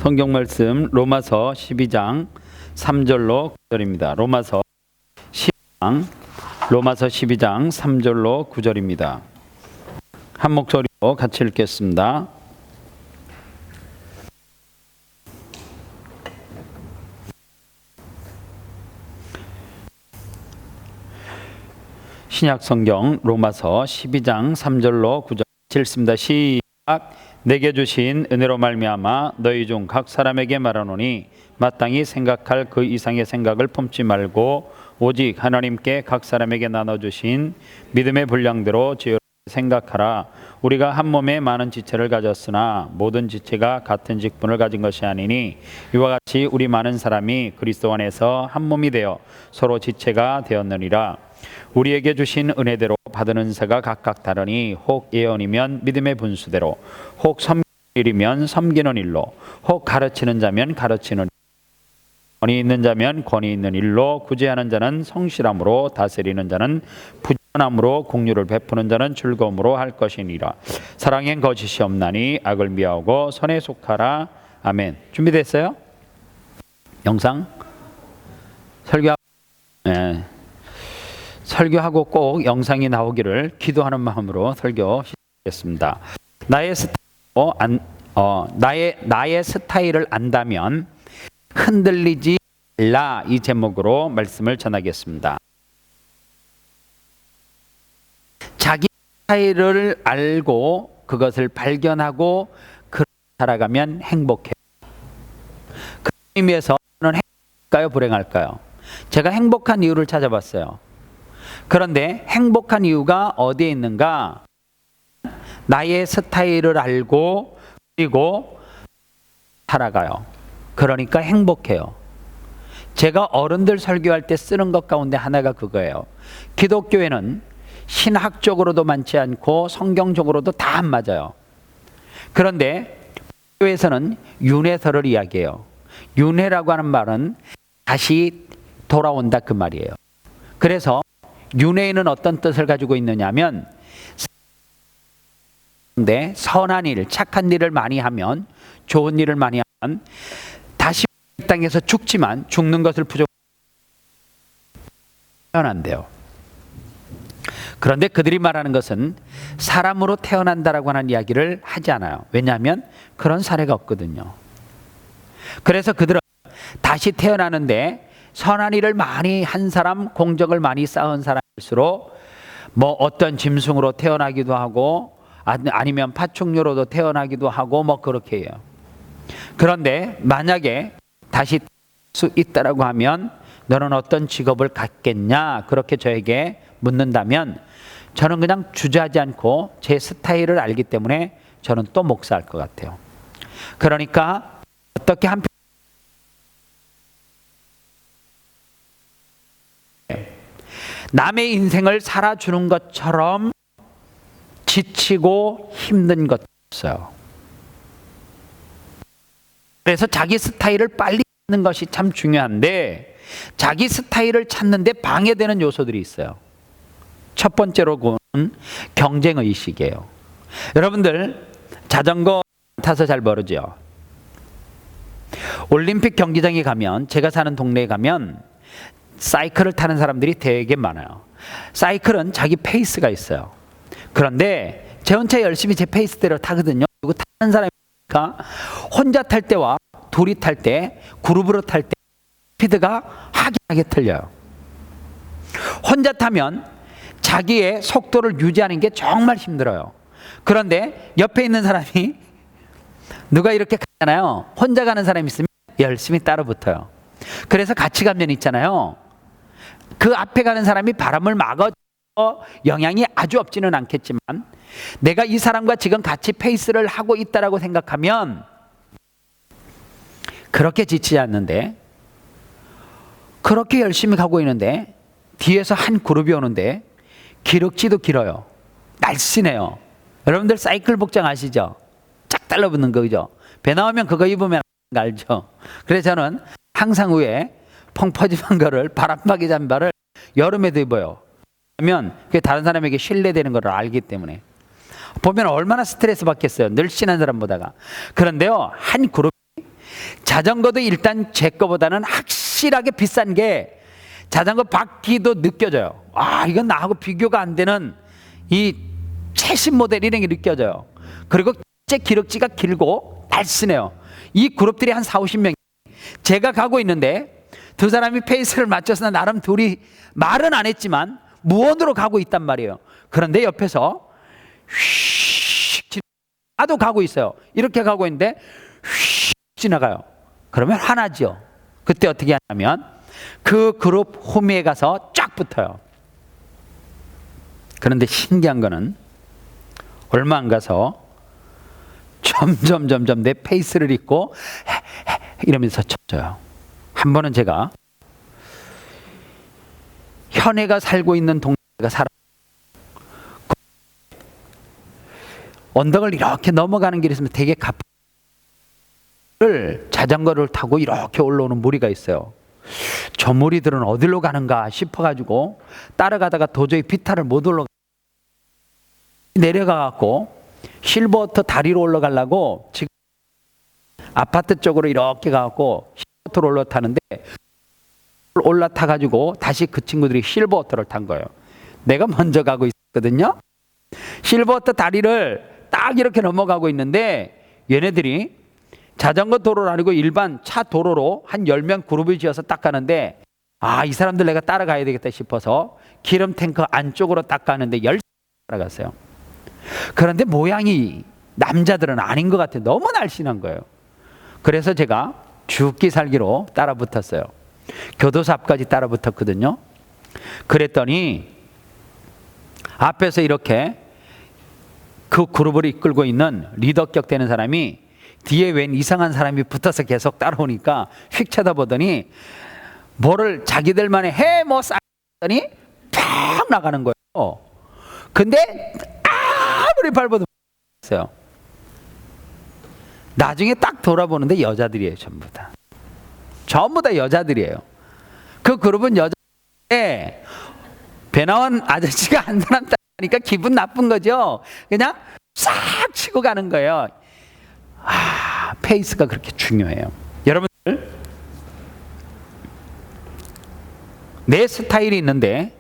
성경 말씀 로마서 12장 3절로 9절입니다. 로마서 12장 3절로 9절입니다. 한 목소리로 같이 읽겠습니다. 신약 성경 로마서 12장 3절로 9절 읽습니다. 시작. 내게 주신 은혜로 말미암아 너희 중 각 사람에게 말하노니 마땅히 생각할 그 이상의 생각을 품지 말고 오직 하나님께 각 사람에게 나눠주신 믿음의 분량대로 지혜롭게 생각하라. 우리가 한 몸에 많은 지체를 가졌으나 모든 지체가 같은 직분을 가진 것이 아니니 이와 같이 우리 많은 사람이 그리스도 안에서 한 몸이 되어 서로 지체가 되었느니라. 우리에게 주신 은혜대로 받은 은사가 각각 다르니 혹 예언이면 믿음의 분수대로, 혹 섬기는 일이면 섬기는 일로, 혹 가르치는 자면 가르치는 일로, 권위 있는 자면 권위 있는 일로, 구제하는 자는 성실함으로, 다스리는 자는 부지런함으로, 공유를 베푸는 자는 즐거움으로 할 것이니라. 사랑엔 거짓이 없나니 악을 미워하고 선에 속하라. 아멘. 준비됐어요? 영상 설교하고 꼭 영상이 나오기를 기도하는 마음으로 설교 시작하겠습니다. 나의 스타일을 안다면 흔들리지 말라, 이 제목으로 말씀을 전하겠습니다. 자기 스타일을 알고 그것을 발견하고 그렇게 살아가면 행복해요. 그 의미에서 저는 행복할까요, 불행할까요? 제가 행복한 이유를 찾아봤어요. 그런데 행복한 이유가 어디에 있는가? 나의 스타일을 알고 그리고 살아가요. 그러니까 행복해요. 제가 어른들 설교할 때 쓰는 것 가운데 하나가 그거예요. 기독교에는 신학적으로도 많지 않고 성경적으로도 다 안 맞아요. 그런데 교회에서는 윤회설을 이야기해요. 윤회라고 하는 말은 다시 돌아온다, 그 말이에요. 그래서 윤회에는 어떤 뜻을 가지고 있느냐면, 선한 일, 착한 일을 많이 하면, 좋은 일을 많이 하면 다시 이 땅에서 죽지만 죽는 것을 부족하면 태어난대요. 그런데 그들이 말하는 것은 사람으로 태어난다라고 하는 이야기를 하지 않아요. 왜냐하면 그런 사례가 없거든요. 그래서 그들은 다시 태어나는데 선한 일을 많이 한 사람, 공적을 많이 쌓은 사람일수록 뭐 어떤 짐승으로 태어나기도 하고 아니면 파충류로도 태어나기도 하고 뭐 그렇게 해요. 그런데 만약에 다시 태어날 수 있다라고 하면 너는 어떤 직업을 갖겠냐, 그렇게 저에게 묻는다면 저는 그냥 주저하지 않고 제 스타일을 알기 때문에 저는 또 목사할 것 같아요. 그러니까 어떻게 한편 남의 인생을 살아주는 것처럼 지치고 힘든 것 없어요. 그래서 자기 스타일을 빨리 찾는 것이 참 중요한데, 자기 스타일을 찾는데 방해되는 요소들이 있어요. 첫 번째로는 경쟁의식이에요. 여러분들 자전거 타서 잘 모르죠? 올림픽 경기장에 가면, 제가 사는 동네에 가면 사이클을 타는 사람들이 되게 많아요. 사이클은 자기 페이스가 있어요. 그런데 제 혼자 열심히 제 페이스대로 타거든요. 그리고 타는 사람이니까 혼자 탈 때와 둘이 탈 때, 그룹으로 탈 때 스피드가 확연하게 틀려요. 혼자 타면 자기의 속도를 유지하는 게 정말 힘들어요. 그런데 옆에 있는 사람이 누가 이렇게 가잖아요. 혼자 가는 사람이 있으면 열심히 따라 붙어요. 그래서 같이 가면 있잖아요. 그 앞에 가는 사람이 바람을 막아 영향이 아주 없지는 않겠지만, 내가 이 사람과 지금 같이 페이스를 하고 있다라고 생각하면 그렇게 지치지 않는데, 그렇게 열심히 가고 있는데 뒤에서 한 그룹이 오는데 기럭지도 길어요. 날씬해요. 여러분들 사이클 복장 아시죠? 쫙 달라붙는 거죠. 배 나오면 그거 입으면 알죠. 그래서 저는 항상 위에 펑퍼짐한 거를, 바람막이 잠바를 여름에도 입어요. 그러면 그게 다른 사람에게 신뢰되는 걸 알기 때문에. 보면 얼마나 스트레스 받겠어요, 늘씬한 사람보다가. 그런데요, 한 그룹이 자전거도 일단 제 거보다는 확실하게 비싼 게 자전거 바퀴도 느껴져요. 아, 이건 나하고 비교가 안 되는 이 최신 모델 이런 게 느껴져요. 그리고 제 기럭지가 길고 날씬해요. 이 그룹들이 한 4, 50명. 제가 가고 있는데 두 사람이 페이스를 맞춰서 나름 둘이 말은 안 했지만 무언으로 가고 있단 말이에요. 그런데 옆에서 휙 나도 가고 있어요. 이렇게 가고 있는데 휙 지나가요. 그러면 화나죠. 그때 어떻게 하냐면 그 그룹 호미에 가서 쫙 붙어요. 그런데 신기한 거는 얼마 안 가서 점점 내 페이스를 잊고 이러면서 쳤어요. 한 번은 제가 현애가 살고 있는 동네가 살아 언덕을 이렇게 넘어가는 길이 있으면 되게 가파를 자전거를 타고 이렇게 올라오는 무리가 있어요. 저 무리들은 어디로 가는가 싶어가지고 따라가다가 도저히 비탈을 못 올라가 내려가갖고 실버워터 다리로 올라가려고 지금 아파트 쪽으로 이렇게 가갖고 실버워터로 올라타는데 올라타가지고 다시 그 친구들이 실버워터를 탄 거예요. 내가 먼저 가고 있었거든요. 실버워터 다리를 딱 이렇게 넘어가고 있는데 얘네들이 자전거 도로가 아니고 일반 차 도로로 한 10명 그룹을 지어서 딱 가는데 아, 이 사람들 내가 따라가야 되겠다 싶어서 기름 탱커 안쪽으로 딱 가는데 10명 따라갔어요. 그런데 모양이 남자들은 아닌 것 같아요. 너무 날씬한 거예요. 그래서 제가 죽기 살기로 따라 붙었어요. 교도소 앞까지 따라 붙었거든요. 그랬더니 앞에서 이렇게 그 그룹을 이끌고 있는 리더격 되는 사람이 뒤에 웬 이상한 사람이 붙어서 계속 따라오니까 휙 쳐다보더니 뭐를 자기들만의 해뭐 쌌더니 팍 나가는 거예요. 근데 아무리 밟아도 못했어요. 나중에 딱 돌아보는데 여자들이에요. 전부 다 여자들이에요. 그 그룹은 여자인데 배 나온 아저씨가 한 사람 따니까 기분 나쁜 거죠. 그냥 싹 치고 가는 거예요. 아, 페이스가 그렇게 중요해요. 여러분들, 내 스타일이 있는데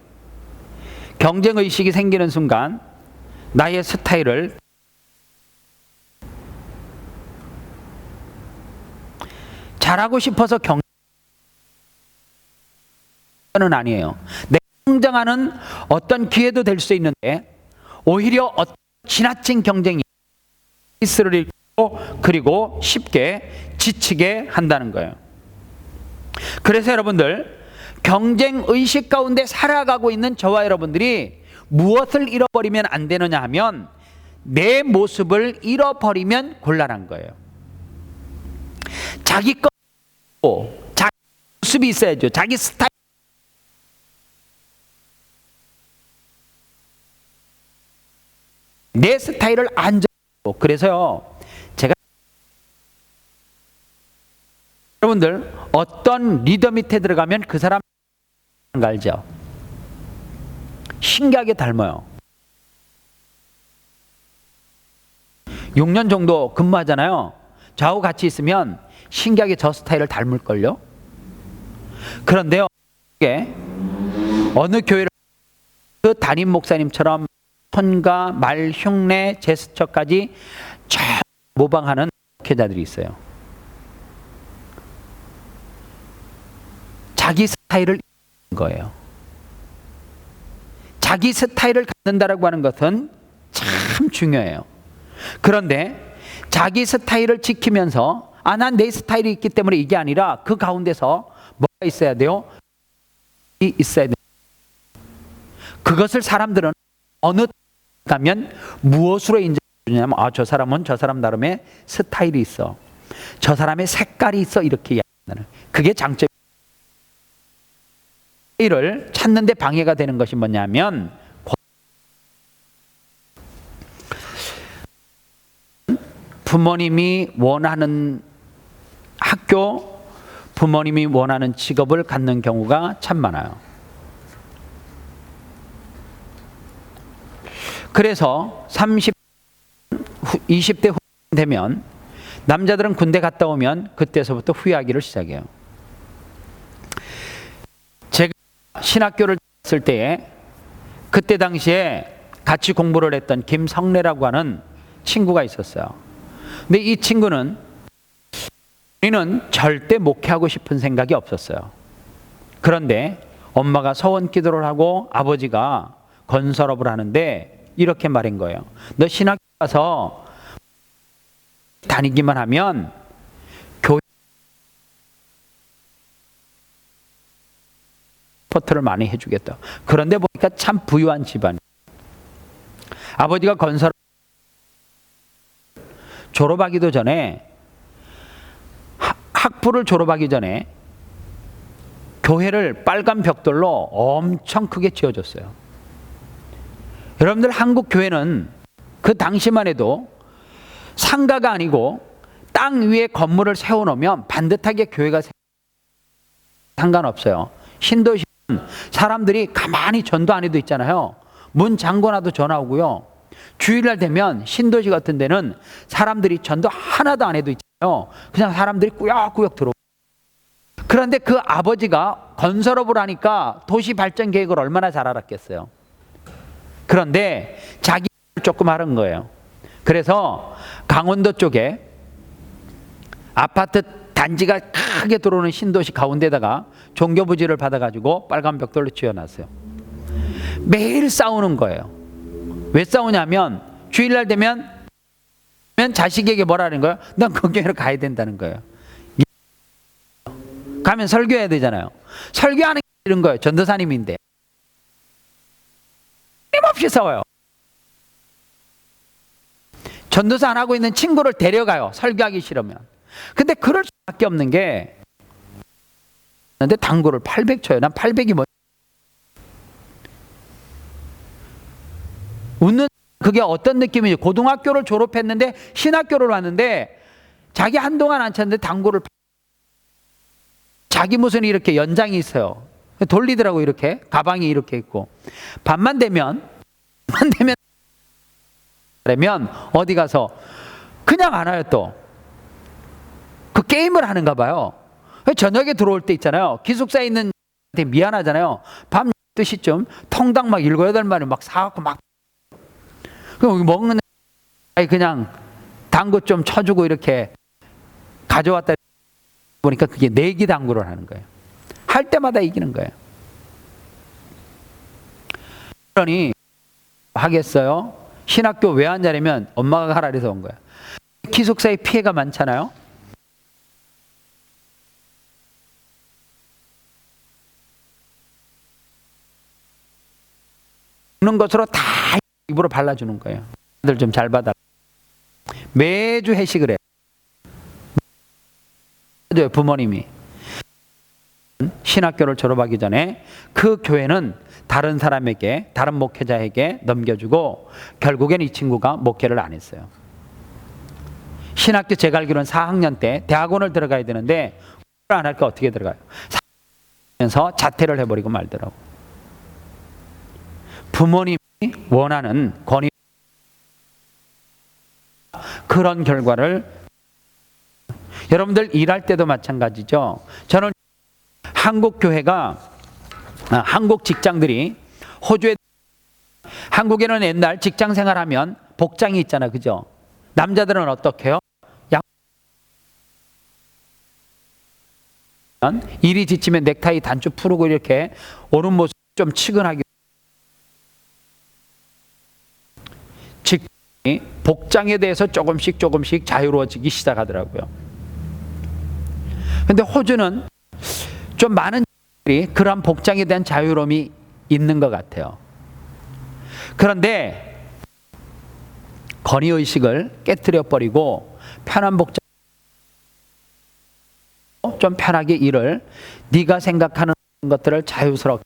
경쟁의식이 생기는 순간 나의 스타일을 잘하고 싶어서 경쟁은 아니에요. 내가 성장하는 어떤 기회도 될 수 있는데 오히려 어떤 지나친 경쟁이 페이스를 잃고 그리고 쉽게 지치게 한다는 거예요. 그래서 여러분들, 경쟁의식 가운데 살아가고 있는 저와 여러분들이 무엇을 잃어버리면 안 되느냐 하면 내 모습을 잃어버리면 곤란한 거예요. 자기 거, 자기 모습이 있어야죠. 자기 스타일. 내 스타일을 안 잡고. 그래서요, 제가 여러분들 어떤 리더 밑에 들어가면 그 사람 알죠? 신기하게 닮아요. 6년 정도 근무하잖아요. 저하고 같이 있으면 신기하게 저 스타일을 닮을걸요. 그런데요, 어느 교회를 그 담임 목사님처럼 톤과 말, 흉내, 제스처까지 잘 모방하는 목회자들이 있어요. 자기 스타일을 잃는 거예요. 자기 스타일을 갖는다라고 하는 것은 참 중요해요. 그런데 자기 스타일을 지키면서 난 내 스타일이 있기 때문에 이게 아니라 그 가운데서 뭐가 있어야 돼요? 있어야 돼요. 그것을 사람들은 어느 가면 무엇으로 인정해주냐면 저 사람은 저 사람 나름의 스타일이 있어. 저 사람의 색깔이 있어. 이렇게 이야기하는 그게 장점이에요. 스타일을 찾는 데 방해가 되는 것이 뭐냐면 부모님이 원하는 학교, 부모님이 원하는 직업을 갖는 경우가 참 많아요. 그래서 20대 후반 되면 남자들은 군대 갔다 오면 그때서부터 후회하기를 시작해요. 제가 신학교를 갔을 때에 그때 당시에 같이 공부를 했던 김성래라고 하는 친구가 있었어요. 근데 이 친구는 우리는 절대 목회하고 싶은 생각이 없었어요. 그런데 엄마가 서원 기도를 하고 아버지가 건설업을 하는데 이렇게 말한 거예요. 너 신학교 가서 다니기만 하면 교회 포트를 많이 해주겠다. 그런데 보니까 참 부유한 집안. 아버지가 건설 졸업하기도 전에 학부를 졸업하기 전에 교회를 빨간 벽돌로 엄청 크게 지어줬어요. 여러분들 한국 교회는 그 당시만 해도 상가가 아니고 땅 위에 건물을 세워놓으면 반듯하게 교회가 상관없어요. 신도시는 사람들이 가만히 전도 안 해도 있잖아요. 문 잠궈놔도 전화 오고요. 주일날 되면 신도시 같은 데는 사람들이 전도 하나도 안 해도 있잖아요. 그냥 사람들이 꾸역꾸역 들어오고. 그런데 그 아버지가 건설업을 하니까 도시 발전 계획을 얼마나 잘 알았겠어요. 그런데 자기 조금 하는 거예요. 그래서 강원도 쪽에 아파트 단지가 크게 들어오는 신도시 가운데다가 종교부지를 받아가지고 빨간 벽돌로 지어놨어요. 매일 싸우는 거예요. 왜 싸우냐면 주일날 되면 자식에게 뭐라는 거예요? 넌 그 교회로 가야 된다는 거예요. 가면 설교해야 되잖아요. 설교하는 게 이런 거예요. 전도사님인데 끊임없이 싸워요. 전도사 안 하고 있는 친구를 데려가요. 설교하기 싫으면. 근데 그럴 수밖에 없는 게 근데 당구를 800 쳐요. 난 800이 뭐 웃는 그게 어떤 느낌이죠? 고등학교를 졸업했는데 신학교를 왔는데 자기 한동안 안 쳤는데 당구를 자기 무슨 이렇게 연장이 있어요. 돌리더라고. 이렇게 가방이 이렇게 있고 밤만 되면 어디 가서 그냥 안 와요. 또 그 게임을 하는가 봐요. 저녁에 들어올 때 있잖아요. 기숙사에 있는 데 미안하잖아요. 밤 12시쯤 통닭 막 7, 8마리 막 사갖고 막 그럼 먹는 그냥 당구 좀 쳐주고 이렇게 가져왔다 보니까 그게 내기 당구를 하는 거예요. 할 때마다 이기는 거예요. 그러니 하겠어요? 신학교 왜 앉냐면 엄마가 하라 그래서 온 거야. 기숙사에 피해가 많잖아요. 먹는 것으로 다 입으로 발라주는 거예요. 아들 좀 잘 받아. 매주 회식을 해요. 부모님이. 신학교를 졸업하기 전에 그 교회는 다른 사람에게, 다른 목회자에게 넘겨주고 결국엔 이 친구가 목회를 안 했어요. 신학교 제가 알기로는 4학년 때 대학원을 들어가야 되는데 안 할까 어떻게 들어가요? 하면서 자퇴를 해버리고 말더라고. 부모님이 원하는 권위 그런 결과를 여러분들 일할 때도 마찬가지죠. 저는 한국 교회가 한국 직장들이 호주에 한국에는 옛날 직장 생활하면 복장이 있잖아, 그죠? 남자들은 어떻게 해요? 일이 지치면 넥타이 단추 풀고 이렇게 오는 모습 좀 치근하게 직장이 복장에 대해서 조금씩 자유로워지기 시작하더라고요. 근데 호주는 좀 많은 분들이 그런 복장에 대한 자유로움이 있는 것 같아요. 그런데 권위의식을 깨트려 버리고 편한 복장 좀 편하게 일을 네가 생각하는 것들을 자유스럽게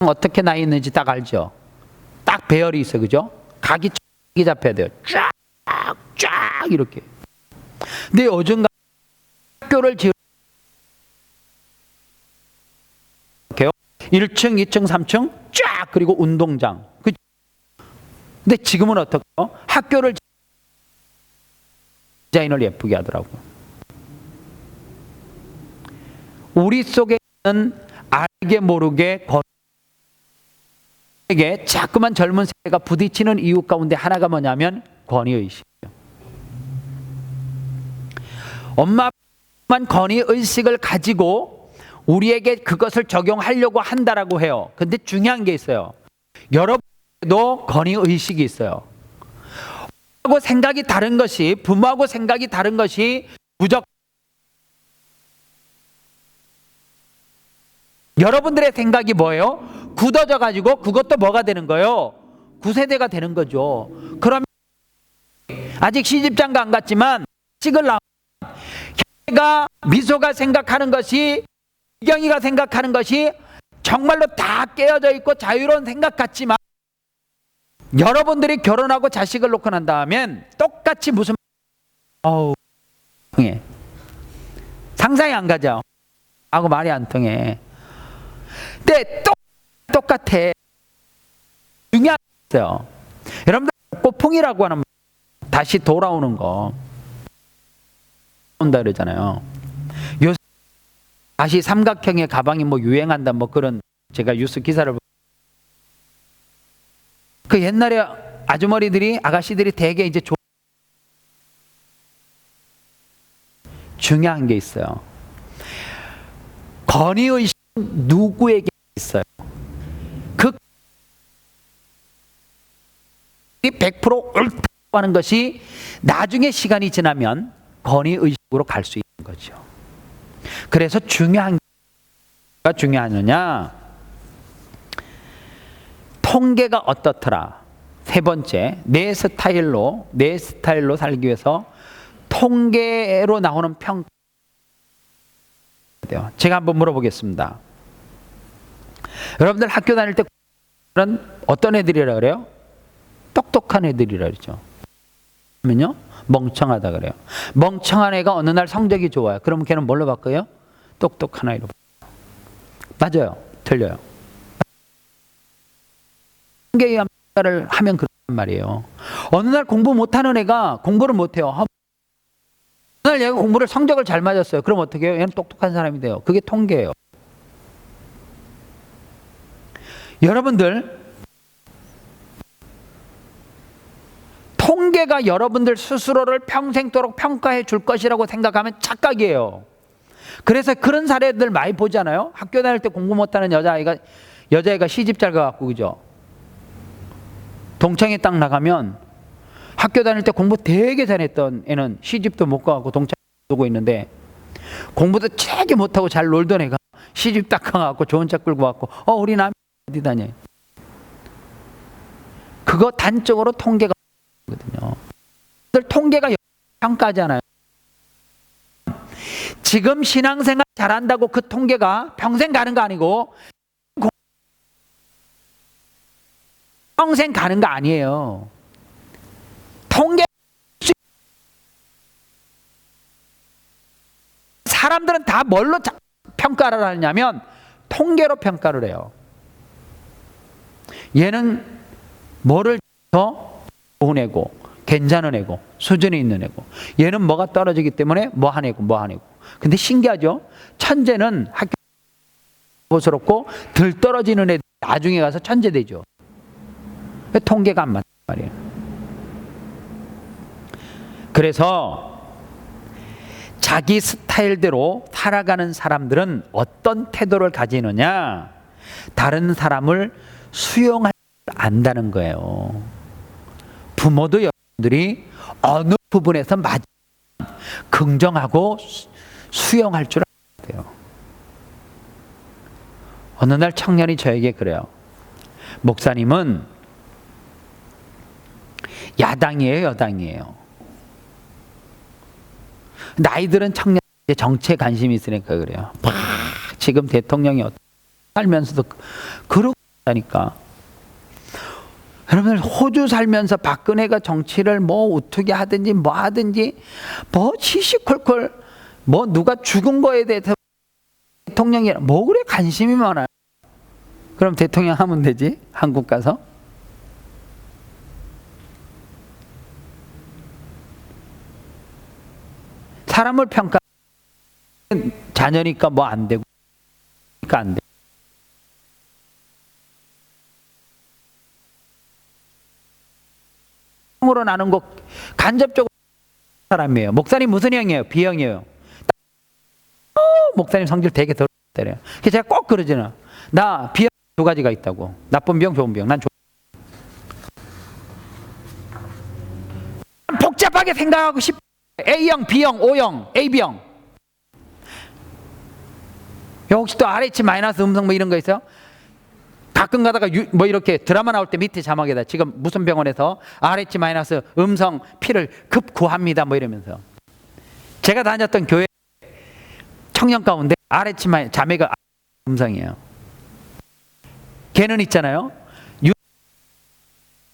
어떻게 나 있는지 딱 알죠? 딱 배열이 있어, 그죠? 각이 잡혀야 돼요. 쫙 이렇게. 근데 요즘 학교를 1층, 2층, 3층 쫙, 그리고 운동장. 근데 지금은 어떨까요? 학교를 디자인을 예쁘게 하더라고요. 우리 속에 있는 알게 모르게 에게 자꾸만 젊은 세대가 부딪히는 이유 가운데 하나가 뭐냐면 권위의식이에요. 엄마 아빠만 권위의식을 가지고 우리에게 그것을 적용하려고 한다라고 해요. 근데 중요한 게 있어요. 여러분도 권위의식이 있어요. 부모하고 생각이 다른 것이, 부모하고 생각이 다른 것이 무조건 여러분들의 생각이 뭐예요? 굳어져 가지고 그것도 뭐가 되는 거예요? 구세대가 되는 거죠. 그러면 아직 시집장가 안 갔지만 식을 낳은 혜가, 미소가 생각하는 것이, 이경이가 생각하는 것이 정말로 다 깨어져 있고 자유로운 생각 같지만 여러분들이 결혼하고 자식을 놓고 난 다음엔 똑같이 무슨 통해. 상상이 안 가죠? 하고 말이 안 통해. 근데 똑같아. 중요한 게 있어요. 여러분들 꽃풍이라고 하는 다시 돌아오는 거 온다 그러잖아요. 요새 다시 삼각형의 가방이 뭐 유행한다 뭐 그런 제가 뉴스 기사를 그 옛날에 아주머니들이 아가씨들이 되게 이제 중요한 게 있어요. 권위의식 누구에게 있어요? 그 100% 옳다고 하는 것이 나중에 시간이 지나면 권위의식으로 갈 수 있는 거죠. 그래서 중요한 게 중요하느냐? 통계가 어떻더라? 세 번째, 내 스타일로 살기 위해서 통계로 나오는 평가. 제가 한번 물어보겠습니다. 여러분들 학교 다닐 때 어떤 애들이라 그래요? 똑똑한 애들이라 그러죠. 그러면요, 멍청하다 그래요. 멍청한 애가 어느 날 성적이 좋아요. 그러면 걔는 뭘로 바꿔요? 똑똑한 아이로. 맞아요? 틀려요? 통계에 평가를 하면 그런 말이에요. 어느 날 공부 못하는 애가 공부를 못해요. 어느 날 얘가 공부를 성적을 잘 맞았어요. 그럼 어떻게 해요? 얘는 똑똑한 사람이 돼요. 그게 통계예요. 여러분들, 통계가 여러분들 스스로를 평생도록 평가해 줄 것이라고 생각하면 착각이에요. 그래서 그런 사례들 많이 보잖아요. 학교 다닐 때 공부 못하는 여자애가 시집 잘 가갖고, 그죠? 동창회 딱 나가면 학교 다닐 때 공부 되게 잘했던 애는 시집도 못 가고 동창회 두고 있는데, 공부도 되게 못하고 잘 놀던 애가 시집 딱 가갖고 좋은 차 끌고 왔고, 우리 남이 어디 다녀? 그거 단적으로 통계가 거든요. 통계가 평가잖아요. 지금 신앙생활 잘한다고 그 통계가 평생 가는 거 아니고 평생 가는 거 아니에요. 통계 사람들은 다 뭘로 평가를 하냐면 통계로 평가를 해요. 얘는 뭐를 더 좋은 애고 괜찮은 애고 수준이 있는 애고, 얘는 뭐가 떨어지기 때문에 뭐 한 애고 뭐 한 애고. 근데 신기하죠? 천재는 학교 보스럽고 덜 떨어지는 애 나중에 가서 천재 되죠. 통계가 안 맞단 말이에요. 그래서 자기 스타일대로 살아가는 사람들은 어떤 태도를 가지느냐? 다른 사람을 수용할 줄 안다는 거예요. 부모도 여러분들이 어느 부분에서 긍정하고 수용할 줄 알아야 돼요. 어느 날 청년이 저에게 그래요. 목사님은 야당이에요, 여당이에요? 나이들은 청년 정치에 관심이 있으니까 그래요. 지금 대통령이 살면서도 그러고 있다니까. 여러분, 호주 살면서 박근혜가 정치를 뭐 어떻게 하든지 뭐 하든지 뭐 시시콜콜 뭐 누가 죽은 거에 대해서 대통령이 뭐 그래 관심이 많아요. 그럼 대통령 하면 되지, 한국 가서. 사람을 평가, 자녀니까 뭐 안 되고, 그러니까 안 돼. 으로 나눈 거 간접적으로 사람이에요. 목사님 무슨 형이에요? B형이에요. 목사님 성질 되게 더러워요. 그래서 제가 꼭 그러잖아. 나 B형 두 가지가 있다고. 나쁜 병, 좋은 병. 난 복잡하게 생각하고 싶어. A형, B형, O형, AB형. 혹시 또 RH 마이너스 음성 뭐 이런 거 있어요? 가끔 가다가 뭐 이렇게 드라마 나올 때 밑에 자막에다 지금 무슨 병원에서 RH 마이너스 음성 피를 급구합니다 뭐 이러면서. 제가 다녔던 교회 청년 가운데 RH 마이너스 자매가 음성이에요. 걔는 있잖아요.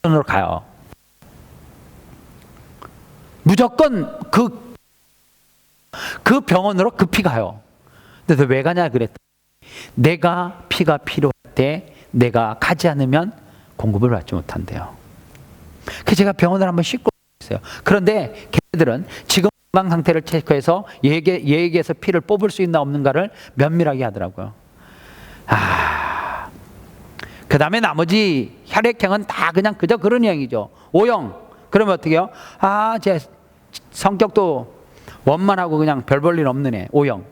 유으로 가요. 무조건 그 병원으로 급히 가요. 근데 왜 가냐 그랬더니 내가 피가 필요할 때 내가 가지 않으면 공급을 받지 못한대요. 그래서 제가 병원을 한번 씻고 있어요. 그런데 걔네들은 지금 건강 상태를 체크해서 얘에게서 피를 뽑을 수 있나 없는가를 면밀하게 하더라고요. 그 다음에 나머지 혈액형은 다 그냥 그저 그런 형이죠. O형. 그러면 어떻게 해요? 제 성격도 원만하고 그냥 별 볼 일 없는 애. O형.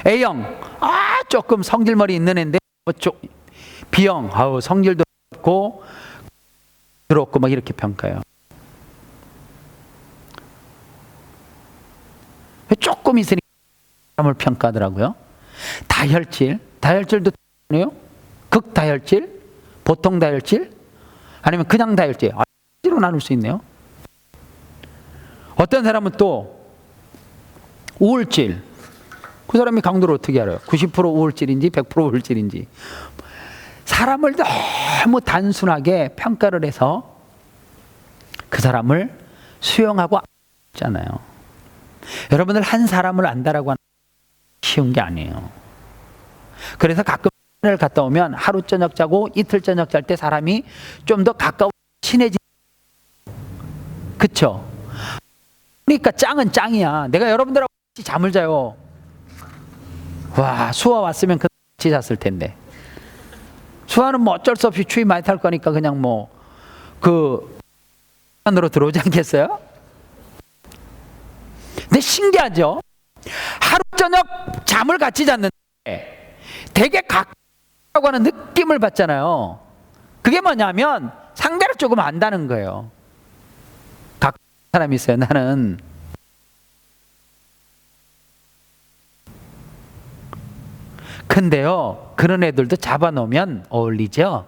A형. 조금 성질머리 있는 애인데 B형. 성질도 없고 더럽고 막 이렇게 평가해요. 조금 있으니까 사람을 평가하더라고요. 다혈질도 있네요. 극다혈질, 보통 다혈질, 아니면 그냥 다혈질. 로 나눌 수 있네요. 어떤 사람은 또 우울질. 그 사람이 강도를 어떻게 알아요? 90% 우울질인지 100% 우울질인지. 사람을 너무 단순하게 평가를 해서 그 사람을 수용하고 안잖아요. 여러분들 한 사람을 안다라고 하는 쉬운 게 아니에요. 그래서 가끔 을 갔다 오면 하루 저녁 자고 이틀 저녁 잘 때 사람이 좀 더 가까워 친해지. 그쵸? 그러니까 짱은 짱이야. 내가 여러분들하고 같이 잠을 자요. 와, 수아 왔으면 같이 잤을 텐데. 수아는 뭐 어쩔 수 없이 추위 많이 탈 거니까 그냥 뭐 안으로 들어오지 않겠어요? 근데 신기하죠? 하루 저녁 잠을 같이 잤는데 되게 가깝다고 하는 느낌을 받잖아요. 그게 뭐냐면 상대를 조금 안다는 거예요. 가까운 사람이 있어요. 나는 근데요, 그런 애들도 잡아놓으면 어울리죠?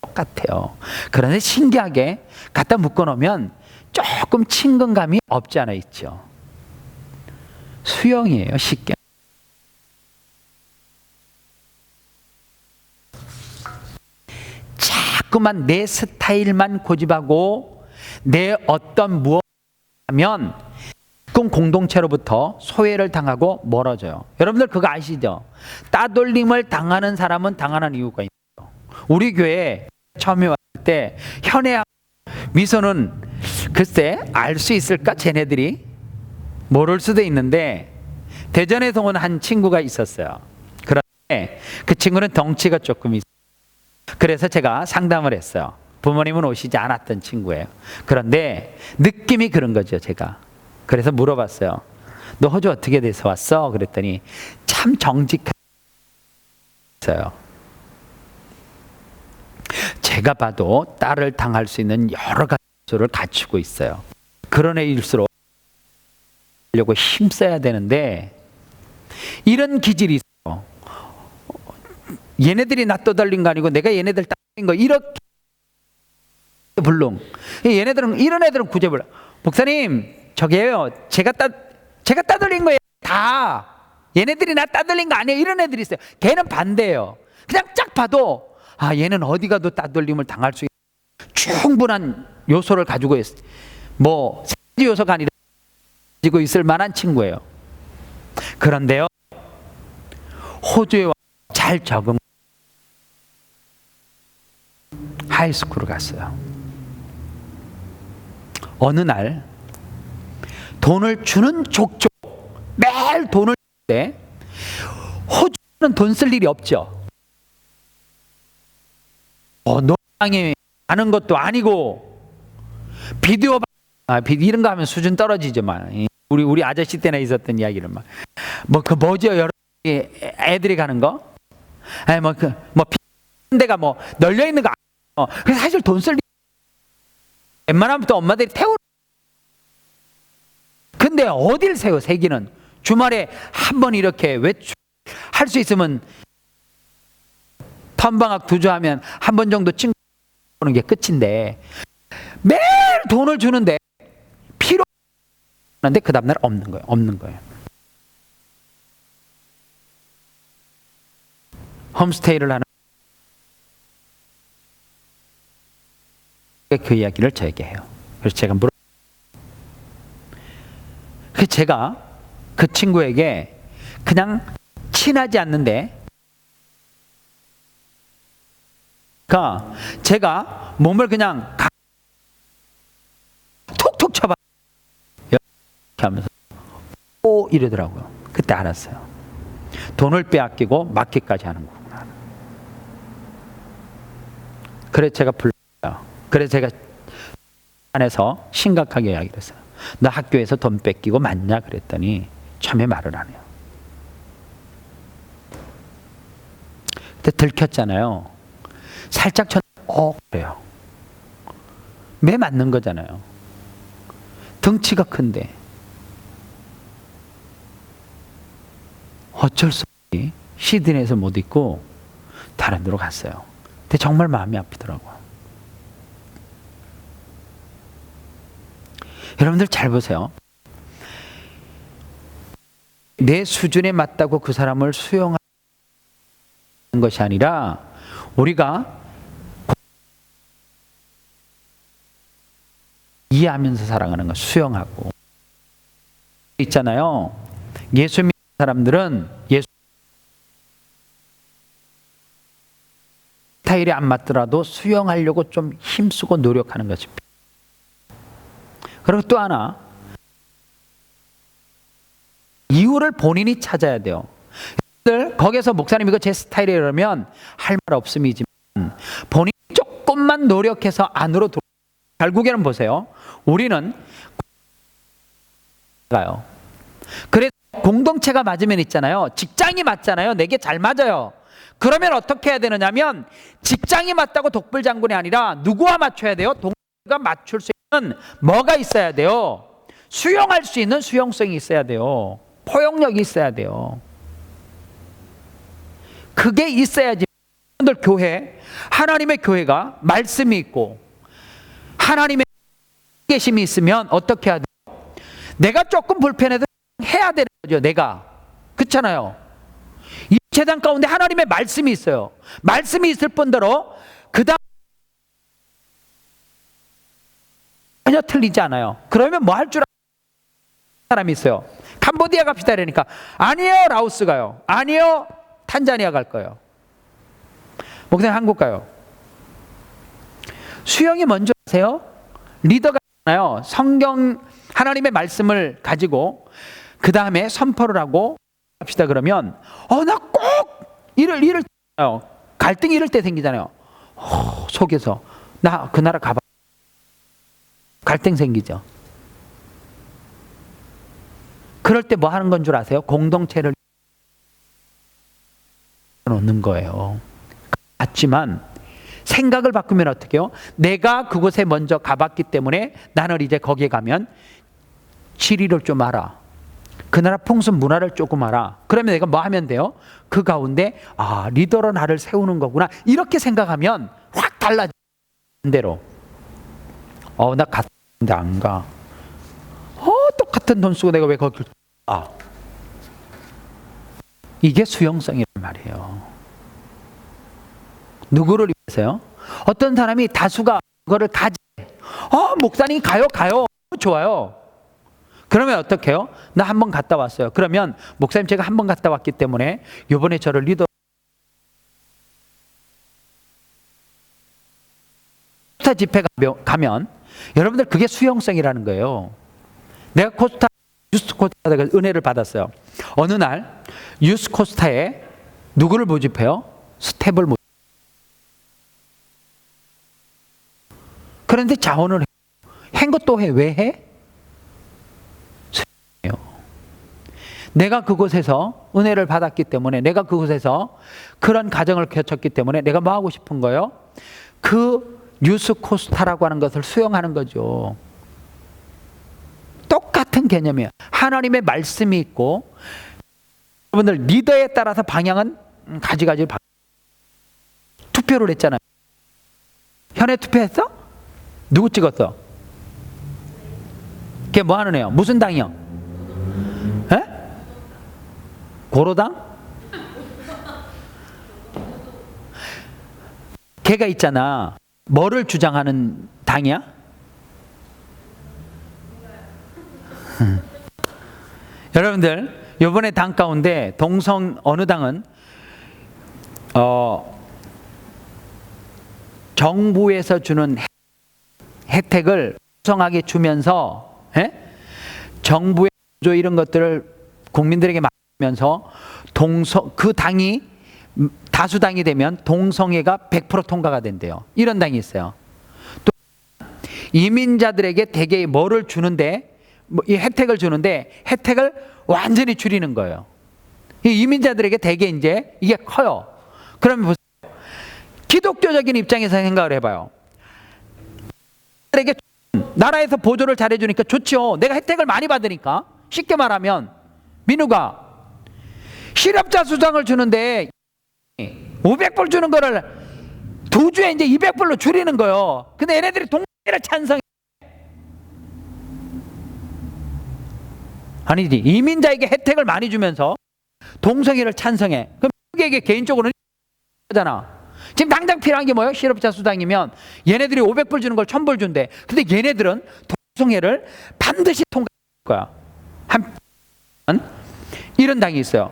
똑같아요. 그런데 신기하게 갖다 묶어놓으면 조금 친근감이 없지 않아 있죠. 수용이에요, 쉽게. 자꾸만 내 스타일만 고집하고 내 어떤 무엇을 하면 공동체로부터 소외를 당하고 멀어져요. 여러분들 그거 아시죠? 따돌림을 당하는 사람은 당하는 이유가 있어요. 우리 교회에 처음에 왔을 때 현애하고 미소는 글쎄 알 수 있을까? 쟤네들이 모를 수도 있는데 대전에서 온 한 친구가 있었어요. 그런데 그 친구는 덩치가 조금 있어요. 그래서 제가 상담을 했어요. 부모님은 오시지 않았던 친구예요. 그런데 느낌이 그런 거죠, 제가. 그래서 물어봤어요. 너 호주 어떻게 돼서 왔어? 그랬더니 참 정직했어요. 제가 봐도 딸을 당할 수 있는 여러 가지 요소를 갖추고 있어요. 그런 애일수록 하려고 힘써야 되는데 이런 기질이 있어요. 얘네들이 나 떠돌린 거 아니고 내가 얘네들 떠돌린 거 이렇게 불능. 얘네들은 이런 애들은 구제 불능. 목사님 저게요. 제가 따돌린 거예요. 다. 얘네들이 나 따돌린 거 아니에요. 이런 애들이 있어요. 걔는 반대예요. 그냥 쫙 봐도 얘는 어디 가도 따돌림을 당할 수 있는 충분한 요소를 가지고 있어요. 뭐 세지 요소가 아니라 가지고 있을 만한 친구예요. 그런데요. 호주에 와 잘 적응. 하이스쿨을 갔어요. 어느 날 돈을 주는 족족 매일 돈을 주는데 호주는 돈 쓸 일이 없죠. 노래방에 가는 것도 아니고 비디오 이런 거 하면 수준 떨어지죠. 막 우리 아저씨 때나 있었던 이야기를 막 뭐 그 뭐죠 여러 애들이 가는 거, 아니 뭐 데가 뭐 널려 있는 거. 그래서 사실 돈 쓸 웬만하면 또 엄마들이 태우. 근데 어딜 세요? 세기는 주말에 한 번 이렇게 할 수 있으면 텀방학 두주하면 한 번 정도 친구 보는 게 끝인데 매일 돈을 주는데 필요한데 그 다음날 없는 거예요. 홈스테이를 하는 그 이야기를 저에게 해요. 그래서 제가 제가 그 친구에게 그냥 친하지 않는데 제가 몸을 그냥 툭툭 쳐봐 이렇게 하면서 이러더라고요. 그때 알았어요. 돈을 빼앗기고 맞기까지 하는 거구나. 그래서 제가 불렀어요. 그래서 제가 안에서 심각하게 이야기를 했어요. 너 학교에서 돈 뺏기고 맞냐? 그랬더니 처음에 말을 안 해요. 그때 들켰잖아요. 살짝 그래요. 매 맞는 거잖아요. 덩치가 큰데 어쩔 수 없이 시드니에서 못 있고 다른 데로 갔어요. 근데 정말 마음이 아프더라고요. 여러분들 잘 보세요. 내 수준에 맞다고 그 사람을 수용하는 것이 아니라 우리가 이해하면서 살아가는 거, 수용하고 있잖아요. 예수 믿는 사람들은 예수 스타일이 안 맞더라도 수용하려고 좀 힘쓰고 노력하는 것이. 그리고 또 하나, 이유를 본인이 찾아야 돼요. 거기서 목사님 이거 제 스타일이에요 그러면 할 말 없음이지만 본인이 조금만 노력해서 안으로 결국에는 보세요. 우리는 가요. 그래서 공동체가 맞으면 있잖아요. 직장이 맞잖아요. 내게 잘 맞아요. 그러면 어떻게 해야 되느냐면 직장이 맞다고 독불장군이 아니라 누구와 맞춰야 돼요? 동료가 맞출 수 있는 뭐가 있어야 돼요? 수용할 수 있는 수용성이 있어야 돼요. 포용력이 있어야 돼요. 그게 있어야지. 여러분들 교회, 하나님의 교회가 말씀이 있고 하나님의 계심이 있으면 어떻게 해야 돼요? 내가 조금 불편해도 해야 되는 거죠. 내가. 그렇잖아요. 이 재단 가운데 하나님의 말씀이 있어요. 말씀이 있을 뿐더러 그 다음 전혀 틀리지 않아요. 그러면 뭐 할 줄 아는 사람이 있어요. 캄보디아 갑시다 이러니까 아니에요 라오스 가요. 아니에요 탄자니아 갈 거예요. 목사님 한국 가요. 수영이 먼저 하세요. 리더가 있잖아요. 성경 하나님의 말씀을 가지고 그 다음에 선포를 하고 합시다 그러면 나 꼭 이럴 갈등이 이럴 때 생기잖아요. 속에서 나 그 나라 가봐. 갈등 생기죠. 그럴 때 뭐 하는 건 줄 아세요? 공동체를 놓는 거예요. 맞지만 생각을 바꾸면 어떻게 해요? 내가 그곳에 먼저 가봤기 때문에 나는 이제 거기에 가면 지리를 좀 알아. 그 나라 풍습 문화를 조금 알아. 그러면 내가 뭐 하면 돼요? 그 가운데 리더로 나를 세우는 거구나. 이렇게 생각하면 확 달라지는 대로. 나 갔는데 안 가. 똑같은 돈 쓰고 내가 왜 거길 이게 수용성이란 말이에요. 누구를 위해서요? 어떤 사람이 다수가 그거를 목사님 가요. 좋아요. 그러면 어떻게 해요? 나 한 번 갔다 왔어요. 그러면 목사님 제가 한 번 갔다 왔기 때문에 이번에 저를 리더 코스타 집회 가면 여러분들 그게 수용성이라는 거예요. 내가 유스 코스타에 은혜를 받았어요. 어느 날 유스 코스타에 누구를 모집해요? 스텝을 모집해요. 그런데 자원을 해요. 한 것도 해. 왜 해? 내가 그곳에서 은혜를 받았기 때문에, 내가 그곳에서 그런 가정을 거쳤기 때문에 내가 뭐 하고 싶은 거예요? 그 뉴스 코스타라고 하는 것을 수용하는 거죠. 똑같은 개념이에요. 하나님의 말씀이 있고, 여러분들 리더에 따라서 방향은 가지가지 투표를 했잖아요. 현에 투표했어? 누구 찍었어? 걔 뭐 하는 애요? 무슨 당이요? 에? 고로당? 걔가 있잖아. 뭐를 주장하는 당이야? 여러분들 이번에 당 가운데 동성 어느 당은 정부에서 주는 혜택을 풍성하게 주면서 정부의 구조 이런 것들을 국민들에게 맡기면서 그 당이 다수당이 되면 동성애가 100% 통과가 된대요. 이런 당이 있어요. 또 이민자들에게 대개 뭐를 주는데, 이 혜택을 주는데 혜택을 완전히 줄이는 거예요. 이 이민자들에게 대개 이제 이게 커요. 그러면 보세요. 기독교적인 입장에서 생각을 해봐요. 나라에서 보조를 잘해주니까 좋죠. 내가 혜택을 많이 받으니까. 쉽게 말하면 민우가 실업자 수당을 주는데 500불 주는 거를 2주에 이제 200불로 줄이는 거예요. 근데 얘네들이 동성애를 찬성해. 아니지. 이민자에게 혜택을 많이 주면서 동성애를 찬성해. 그럼 미국에게 개인적으로는 하잖아. 지금 당장 필요한 게 뭐예요? 실업자 수당이면 얘네들이 500불 주는 걸 1000불 준대. 근데 얘네들은 동성애를 반드시 통과할 거야. 이런 당이 있어요.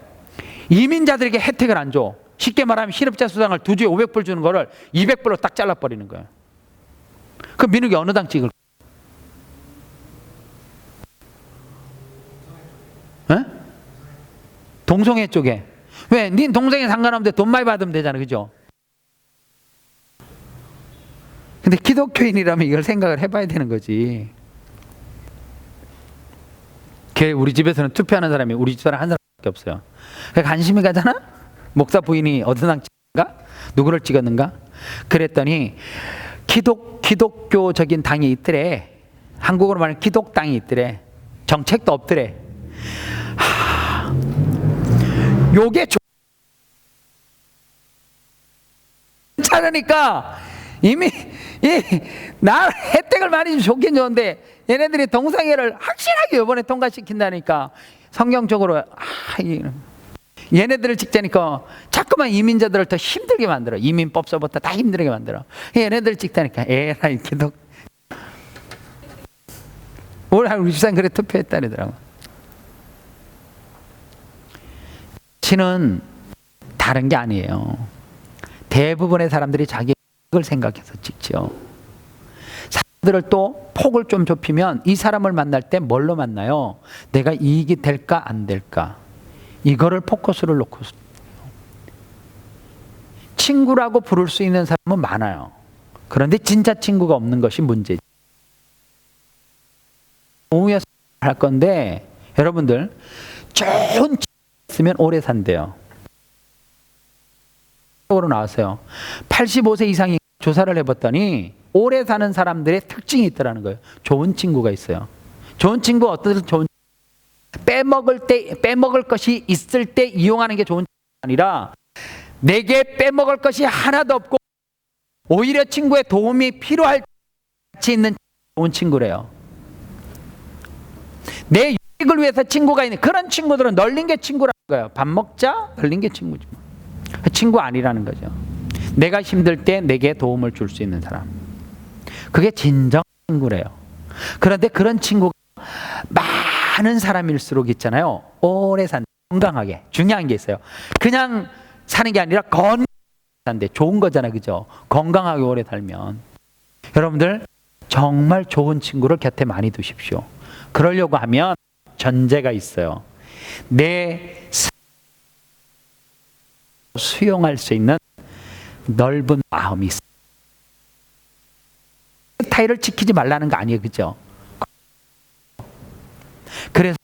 이민자들에게 혜택을 안 줘. 쉽게 말하면 실업자 수당을 2주에 500불 주는 거를 200불로 딱 잘라버리는 거예요. 그럼 민욱이 어느 당 찍을 거야? 동성애 쪽에. 왜? 닌 동성애 상관없는데 돈 많이 받으면 되잖아. 그죠? 근데 기독교인이라면 이걸 생각을 해봐야 되는 거지. 우리 집에서는 투표하는 사람이 우리 집사람 한 사람밖에 없어요. 관심이 가잖아? 목사 부인이 어느 당 찍는가? 누구를 찍었는가? 그랬더니 기독교적인 당이 있더래. 한국어로 말하면 기독당이 있더래. 정책도 없더래. 요게 괜찮으니까 이미 나 혜택을 많이 주면 좋긴 좋은데 얘네들이 동성애를 확실하게 이번에 통과시킨다니까 성경적으로 얘네들을 찍자니까 자꾸만 이민자들을 더 힘들게 만들어. 이민법서부터 다 힘들게 만들어. 얘네들을 찍다니까 에라이 기독 우리 집사님 그래 투표했다더라고. 치는 다른 게 아니에요. 대부분의 사람들이 자기 을 생각해서 찍죠. 사람들을 또 폭을 좀 좁히면 이 사람을 만날 때 뭘로 만나요? 내가 이익이 될까 안 될까? 이거를 포커스를 놓고 친구라고 부를 수 있는 사람은 많아요. 그런데 진짜 친구가 없는 것이 문제죠. 오후에서 할 건데 여러분들 좋은 친구 있으면 오래 산대요. 으로 나왔어요. 85세 이상이 조사를 해봤더니 오래 사는 사람들의 특징이 있더라는 거예요. 좋은 친구가 있어요. 좋은 친구 어떤 좋은 빼먹을 것이 있을 때 이용하는 게 좋은 친구가 아니라 내게 빼먹을 것이 하나도 없고 오히려 친구의 도움이 필요할 때 같이 있는 좋은 친구래요. 내 유익을 위해서 친구가 있는 그런 친구들은 널린 게 친구라는 거예요. 밥 먹자 널린 게 친구지. 친구 아니라는 거죠. 내가 힘들 때 내게 도움을 줄 수 있는 사람. 그게 진정 친구래요. 그런데 그런 친구가 많은 사람일수록 있잖아요. 오래 건강하게. 중요한 게 있어요. 그냥 사는 게 아니라 건강한데 좋은 거잖아요. 그죠? 건강하게 오래 살면. 여러분들 정말 좋은 친구를 곁에 많이 두십시오. 그러려고 하면 전제가 있어요. 내 수용할 수 있는 넓은 마음이 있어요. 스타일을 지키지 말라는 거 아니에요, 그죠? 그래서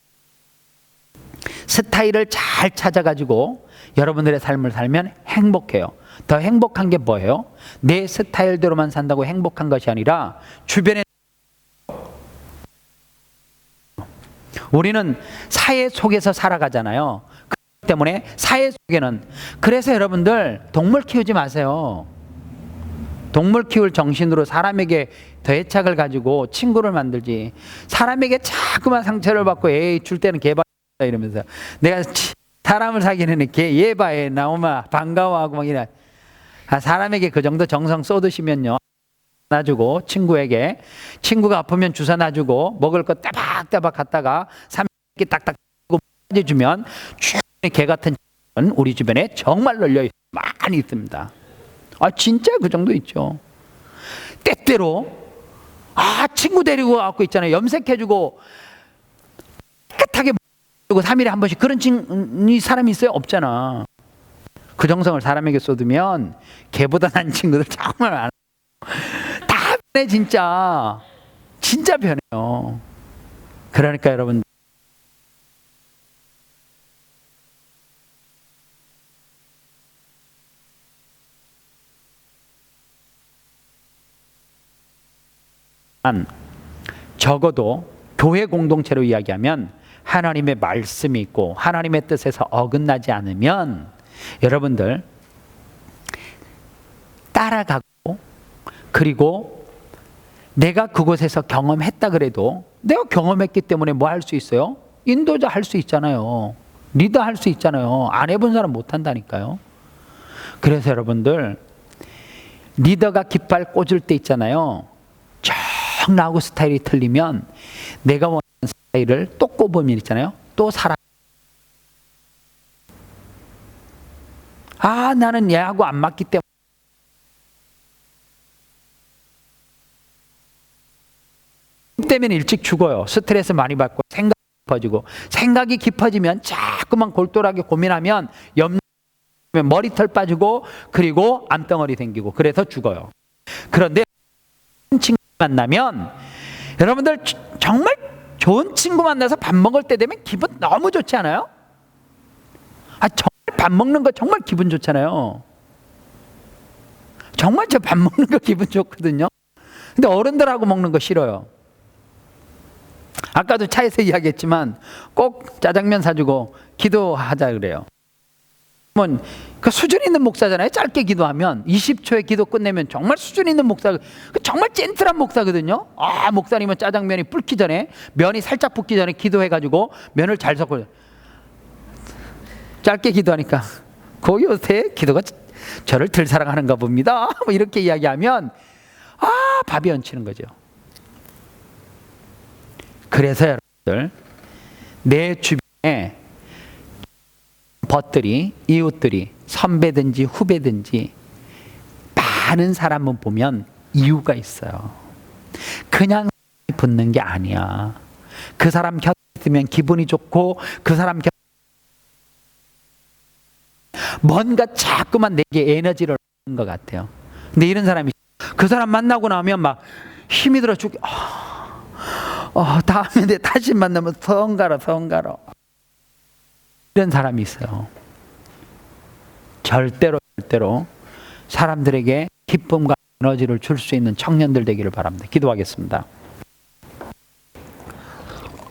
스타일을 잘 찾아가지고 여러분들의 삶을 살면 행복해요. 더 행복한 게 뭐예요? 내 스타일대로만 산다고 행복한 것이 아니라 주변에 우리는 사회 속에서 살아가잖아요. 그렇기 때문에 사회 속에는 그래서 여러분들 동물 키우지 마세요. 동물 키울 정신으로 사람에게 더 애착을 가지고 친구를 만들지. 사람에게 자꾸만 상처를 받고 에이 줄 때는 개봐 이러면서 내가 사람을 사귀는 얘 봐 얘 나오면 반가워하고 막 이래. 사람에게 그 정도 정성 쏟으시면요 놔주고 친구에게 친구가 아프면 주사 놔주고 먹을 거 따박따박 갖다가 3개 딱딱 해주면 개 같은 친구는 우리 주변에 정말 널려 많이 있습니다. 진짜 그 정도 있죠. 때때로 친구 데리고 와갖고 있잖아요. 염색해주고 깨끗하게 먹고 3일에 한 번씩 그런 사람이 있어요? 없잖아. 그 정성을 사람에게 쏟으면 걔보다 난 친구들 정말 많아요. 다 변해 진짜 변해요. 그러니까 여러분 적어도 교회 공동체로 이야기하면 하나님의 말씀이 있고 하나님의 뜻에서 어긋나지 않으면 여러분들 따라가고 그리고 내가 그곳에서 경험했다 그래도 내가 경험했기 때문에 뭐 할 수 있어요? 인도자 할 수 있잖아요. 리더 할 수 있잖아요. 안 해본 사람 못 한다니까요. 그래서 여러분들 리더가 깃발 꽂을 때 있잖아요. 나하고 스타일이 틀리면 내가 원하는 스타일을 또 꼽으면 있잖아요. 또 사람 나는 얘하고 안 맞기 때문에 일찍 죽어요. 스트레스 많이 받고 생각이 깊어지고 생각이 깊어지면 자꾸만 골똘하게 고민하면 머리털 빠지고 그리고 암덩어리 생기고 그래서 죽어요. 그런데 친구 만나면 여러분들 정말 좋은 친구 만나서 밥 먹을 때 되면 기분 너무 좋지 않아요? 정말 밥 먹는 거 정말 기분 좋잖아요. 정말 저 밥 먹는 거 기분 좋거든요. 근데 어른들하고 먹는 거 싫어요. 아까도 차에서 이야기했지만 꼭 짜장면 사주고 기도하자 그래요. 그 수준 있는 목사잖아요. 짧게 기도하면 20초의 기도 끝내면 정말 수준 있는 목사, 정말 젠틀한 목사거든요. 목사님은 짜장면이 불기 전에 면이 살짝 붓기 전에 기도해가지고 면을 잘 섞고 짧게 기도하니까 요새 기도가 저를 덜 사랑하는가 봅니다. 이렇게 이야기하면 밥이 얹히는 거죠. 그래서 여러분들 내 주변에 벗들이 이웃들이 선배든지 후배든지 많은 사람은 보면 이유가 있어요. 그냥 붙는 게 아니야. 그 사람 곁에 있으면 기분이 좋고 그 사람 곁에 뭔가 자꾸만 내게 에너지를 얻는 것 같아요. 근데 이런 사람이 그 사람 만나고 나면 막 힘이 들어 죽게 다음에 다시 만나면 성가러 이런 사람이 있어요. 절대로 사람들에게 기쁨과 에너지를 줄 수 있는 청년들 되기를 바랍니다. 기도하겠습니다.